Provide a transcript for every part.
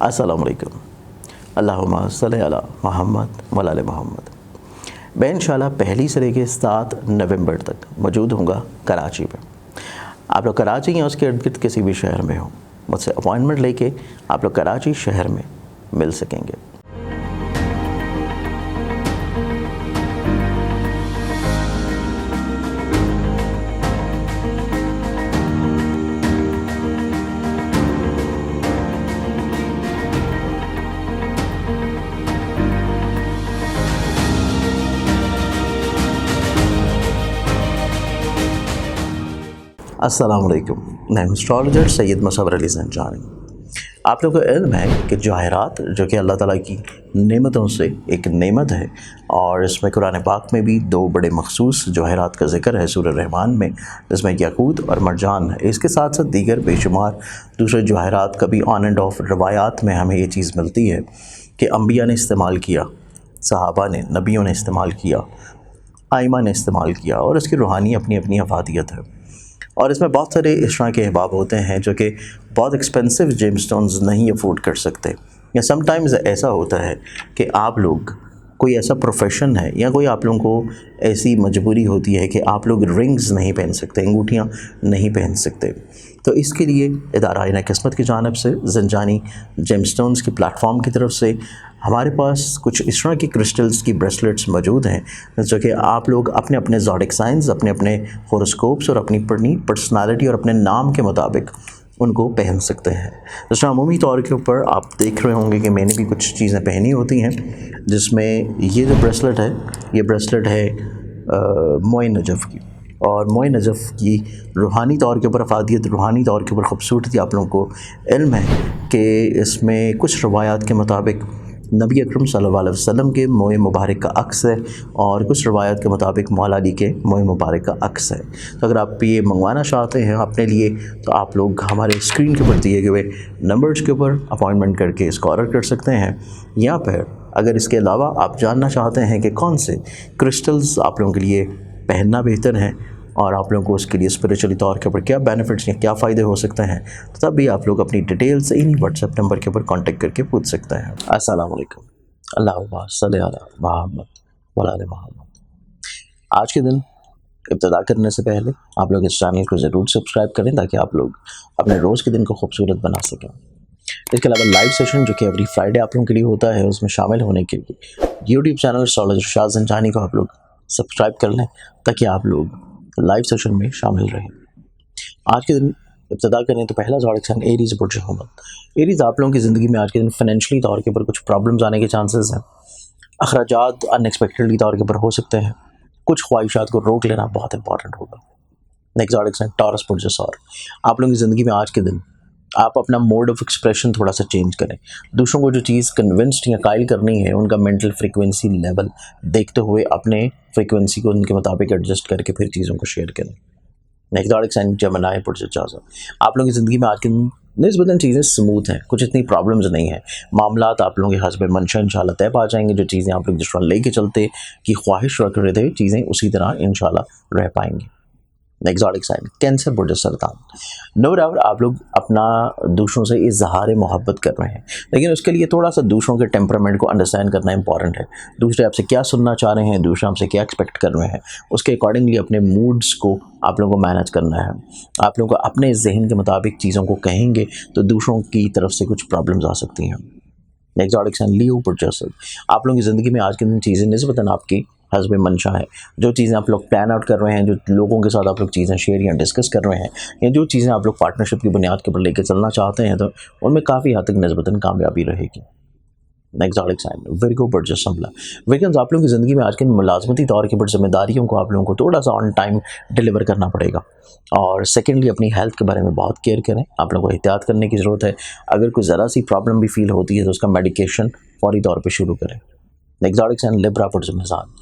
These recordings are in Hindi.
अस्सलाम वालेकुम। अल्लाहुम्मा सल्ली अला मोहम्मद व आले मोहम्मद। मैं इंशाल्लाह पहली से लेकर 7 नवंबर तक मौजूद हूँगा कराची में। आप लोग कराची या उसके इर्द गिर्द किसी भी शहर में हो, मुझसे अपॉइंटमेंट लेके आप लोग कराची शहर में मिल सकेंगे। अस्सलाम वालेकुम। मैं एस्ट्रोलॉजर सैयद मुसव्वर अली ज़ंजानी। आप लोगों को इल्म है कि जवाहरात जो कि अल्लाह ताला की नेमतों से एक नेमत है, और इसमें कुरान पाक में भी 2 बड़े मखसूस जवाहरात का ज़िक्र है सूरह रहमान में, जिसमें याकूत और मरजान है। इसके साथ साथ दीगर बेशुमार दूसरे जवाहरात का भी ऑन एंड ऑफ रवायात में हमें ये चीज़ मिलती है कि अंबिया ने इस्तेमाल किया, सहाबा ने, नबियों ने इस्तेमाल किया, आइमा ने इस्तेमाल किया, और इसकी रूहानी अपनी अपनी अफादियत है। और इसमें बहुत सारे इस तरह के अहबाब होते हैं जो कि बहुत एक्सपेंसिव जेमस्टोन्स नहीं अफोर्ड कर सकते, या समटाइम्स ऐसा होता है कि आप लोग कोई ऐसा प्रोफेशन है या कोई आप लोगों को ऐसी मजबूरी होती है कि आप लोग रिंग्स नहीं पहन सकते, अंगूठियाँ नहीं पहन सकते। तो इसके लिए इदारा आईना किस्मत की जानिब से ज़ंजानी जेमस्टोन्स की प्लेटफॉर्म की तरफ से हमारे पास कुछ इस तरह की क्रिस्टल्स की ब्रेसलेट्स मौजूद हैं जो कि आप लोग अपने अपने ज़ोडिक साइंस, अपने अपने होरोस्कोप्स और अपनी पर्सनालिटी और अपने नाम के मुताबिक उनको पहन सकते हैं। जिस अमूमी तौर के ऊपर आप देख रहे होंगे कि मैंने भी कुछ चीज़ें पहनी होती हैं, जिसमें ये जो ब्रेसलेट है, ये ब्रेसलेट है मोए नजफ़ की। और मोए नजफ़ की रूहानी तौर के ऊपर अफादियत, रूहानी तौर के ऊपर ख़ूबसूरती आप लोगों को इल्म है कि इसमें कुछ रवायात के मुताबिक नबी अकरम सल्लल्लाहु अलैहि वसल्लम के मोए मुबारक का अक्स है, और कुछ रवायत के मुताबिक मौला अली के मोए मुबारक का अक्स है। तो अगर आप ये मंगवाना चाहते हैं अपने लिए, तो आप लोग हमारे स्क्रीन के ऊपर दिए गए नंबर्स के ऊपर अपॉइंटमेंट करके इसको ऑर्डर कर सकते हैं। या फिर अगर इसके अलावा आप जानना चाहते हैं कि कौन से क्रिस्टल्स आप लोगों के लिए पहनना बेहतर है और आप लोगों को उसके लिए स्पिरिचुअली तौर के ऊपर क्या बेनिफिट्स या क्या फ़ायदे हो सकते हैं, तो तब भी आप लोग अपनी डिटेल्स इन्हीं व्हाट्सएप नंबर के ऊपर कांटेक्ट करके पूछ सकते हैं। अस्सलाम वालेकुम। अल्लाहुम्मा सल्ली अला मुहम्मद व आले मोहम्मद। आज के दिन इब्तिदा करने से पहले आप लोग इस चैनल को ज़रूर सब्सक्राइब करें ताकि आप लोग अपने रोज़ के दिन को खूबसूरत बना सकें। इसके अलावा लाइव सेशन जो कि एवरी फ्राइडे आप लोगों के लिए होता है, उसमें शामिल होने के लिए YouTube channel astrologer Shah Zanjani को आप लोग सब्सक्राइब कर लें ताकि आप लोग लाइव सेशन में शामिल रहें। आज के दिन इब्तिदा करें तो पहला ज़ोडिक साइन एरीज़ बुर्ज हमत। एरीज़ आप लोगों की ज़िंदगी में आज के दिन फाइनेंशियली तौर के ऊपर कुछ प्रॉब्लम्स आने के चांसेस हैं। अखराजात अनएक्सपेक्टेडली तौर के ऊपर हो सकते हैं। कुछ ख्वाहिशात को रोक लेना बहुत इंपॉर्टेंट होगा। नेक्स्ट ज़ोडिक साइन टॉरस बुर्ज सौर। आप लोगों की ज़िंदगी में आज के दिन आप अपना मोड ऑफ एक्सप्रेशन थोड़ा सा चेंज करें। दूसरों को जो चीज़ कन्विंस्ड या कायल करनी है, उनका मेंटल फ्रीक्वेंसी लेवल देखते हुए अपने फ्रीक्वेंसी को उनके मुताबिक एडजस्ट करके फिर चीज़ों को शेयर करें। नेक्स्ट ज़ोडिक साइन जेमिनी बुर्ज जाज़ा। आप लोगों की ज़िंदगी में आज के दिन निस्बतन चीज़ें स्मूथ हैं, कुछ इतनी प्रॉब्लम्स नहीं हैं। मामलात आप लोगों के हस्ब मंशा इंशाल्लाह तय पा जाएंगे। जो चीज़ें आप लोग जिस तरह लेके चलते की ख्वाहिश रख रहे थे, चीज़ें उसी तरह इंशाल्लाह रह पाएंगी। नेक्स्ट ज़ोडिक साइन कैंसर बुर्ज सरतान। नो डाउट आप लोग अपना दूसरों से इजहार मोहब्बत कर रहे हैं, लेकिन उसके लिए थोड़ा सा दूसरों के टेम्परामेंट को अंडरस्टैंड करना इंपॉर्टेंट है। दूसरे आपसे क्या सुनना चाह रहे हैं, दूसरे आपसे क्या एक्सपेक्ट कर रहे हैं, उसके अकॉर्डिंगली अपने मूड्स को आप लोगों को मैनेज करना है। आप लोगों को अपने जहन के मुताबिक चीज़ों को कहेंगे तो दूसरों की तरफ से कुछ प्रॉब्लम्स आ सकती हैं। नेक्स्ट ज़ोडिक साइन लियो बुर्ज असद। आप लोगों की ज़िंदगी में आज के दिन चीज़ें निस्बतन आपकी हस्ब मंशा है। जो चीज़ें आप लोग प्लान आउट कर रहे हैं, जो लोगों के साथ आप लोग चीज़ें शेयर या डिस्कस कर रहे हैं, या जो चीज़ें आप लोग पार्टनरशिप की बुनियाद के ऊपर लेकर चलना चाहते हैं, तो उनमें काफ़ी हद तक निस्बतन कामयाबी रहेगी। नेक्स्ट ज़ोडिक साइन विर्गो बुर्ज संभला। विर्गन्स आप लोगों की ज़िंदगी में आज के मुलाजमती तौर के ऊपर जिम्मेदारियों को आप लोगों को थोड़ा सा ऑन टाइम डिलीवर करना पड़ेगा। और सेकेंडली अपनी हेल्थ के बारे में बहुत केयर करें। आप लोगों को एहतियात करने की ज़रूरत है। अगर कोई ज़रा सी प्रॉब्लम भी फील होती है तो उसका मेडिकेशन फौरी तौर पर शुरू करें। नेक्स्ट ज़ोडिक साइन लिब्रा बुर्ज मिज़ान।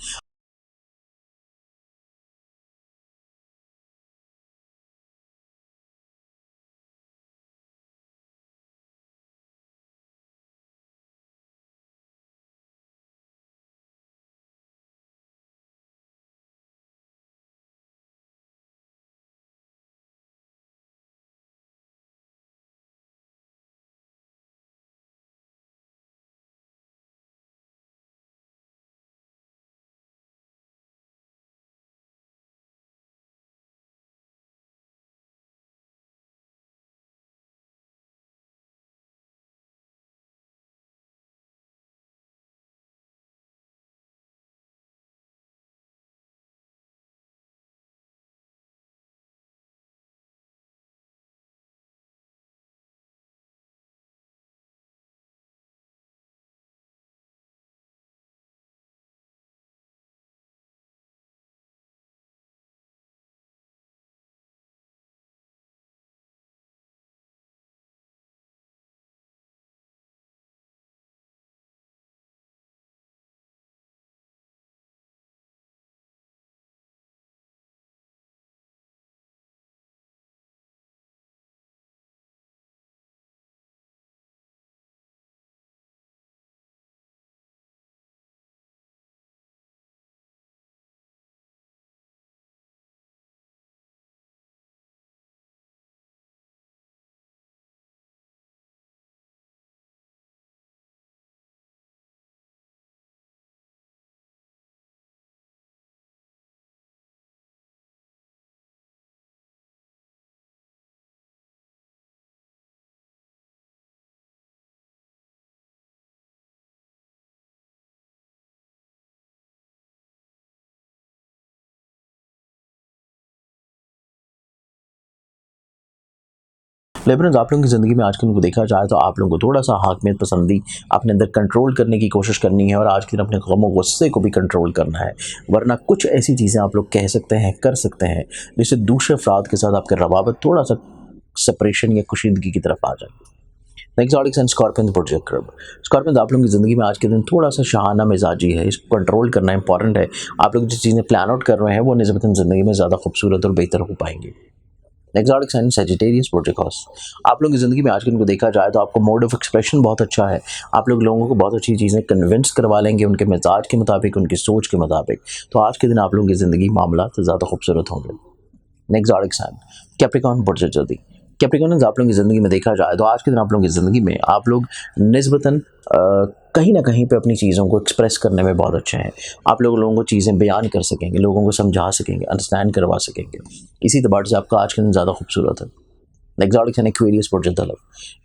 लिबरल्स, आप लोगों की ज़िंदगी में आजकल को देखा जाए तो आप लोगों को थोड़ा सा हाकिमियत पसंदी अपने अंदर कंट्रोल करने की कोशिश करनी है और आज के दिन अपने गम और गुस्से को भी कंट्रोल करना है, वरना कुछ ऐसी चीज़ें आप लोग कह सकते हैं, कर सकते हैं, जिससे दूसरे अफराद के साथ आपके रवाबत थोड़ा सा सेपरेशन या कुशीदगी की तरफ आ जाए। नेक्स्ट ऑडिक्स एंड स्कॉर्पियंस प्रोजेक्ट। स्कॉर्पियंस, आप लोगों की ज़िंदगी में आज के दिन थोड़ा सा शाहाना मिजाजी है, इसको कंट्रोल करना इंपॉर्टेंट है। आप लोग जो चीज़ें प्लान आउट कर रहे हैं वो निस्बतन ज़िंदगी में ज़्यादा खूबसूरत और बेहतर हो पाएंगी। नेक्स्ट ऑडिक्स एंड सेजिटेरियस प्रोजेक्ट। आप लोगों की ज़िंदगी में आज के दिन को देखा जाए तो आपका मोड ऑफ एक्सप्रेशन बहुत अच्छा है, आप लोग लोगों को बहुत अच्छी चीज़ें कन्विंस करवा लेंगे उनके मिजाज के मुताबिक, उनकी सोच के मुताबिक, तो आज के दिन आप लोगों की ज़िंदगी मामला तो ज़्यादा खूबसूरत होंगे। नेक्स्ट ऑडिक्स एंड कैप्रिकॉर्न प्रोजेक्ट जल्दी। कैप्रिकॉर्नर्स, आप लोगों की ज़िंदगी में देखा जाए तो आज के दिन आप लोगों की ज़िंदगी में आप लोग निस्बतन कहीं ना कहीं पे अपनी चीज़ों को एक्सप्रेस करने में बहुत अच्छे हैं। आप लोगों को चीज़ें बयान कर सकेंगे, लोगों को समझा सकेंगे, अंडरस्टैंड करवा सकेंगे, इसी तबार से आपका आज के दिन ज़्यादा खूबसूरत है। नेक्स्ट एंड एक्वेरियस प्रोजेक्ट तलब।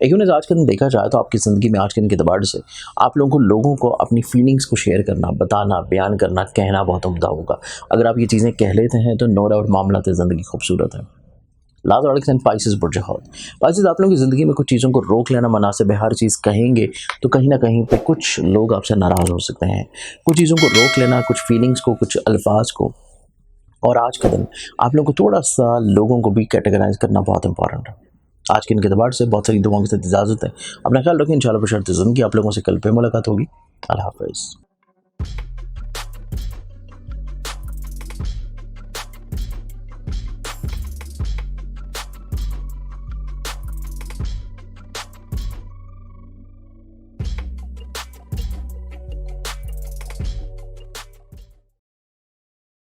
एक्वेरियस, आज के दिन देखा जाए तो आपकी ज़िंदगी में आज के दिन के तबार से आप लोगों को अपनी फीलिंग्स को शेयर करना, बताना, बयान करना, कहना बहुत उम्दा होगा। अगर आप ये चीज़ें कह लेते हैं तो नो डाउट मामला तो ज़िंदगी खूबसूरत है। लास्ट ऑडिक्स एंड पाइसेस बुर्जहात। पाइसेस, आप लोगों की ज़िंदगी में कुछ चीज़ों को रोक लेना मुनासिब है। हर चीज़ कहेंगे तो कहीं ना कहीं पे कुछ लोग आपसे नाराज़ हो सकते हैं। कुछ चीज़ों को रोक लेना, कुछ फीलिंग्स को, कुछ अल्फाज को, और आज का दिन आप लोगों को थोड़ा सा लोगों को भी कैटेगराइज करना बहुत इंपॉर्टेंट है। आज के दिन के अतबार से बहुत सारी दुआओं के साथ इजाज़त है। अपना ख्याल रखें, इंशाल्लाह बशर्ते ज़िंदगी आप लोगों से कल पे मुलाकात होगी। अल्लाह हाफ़िज़।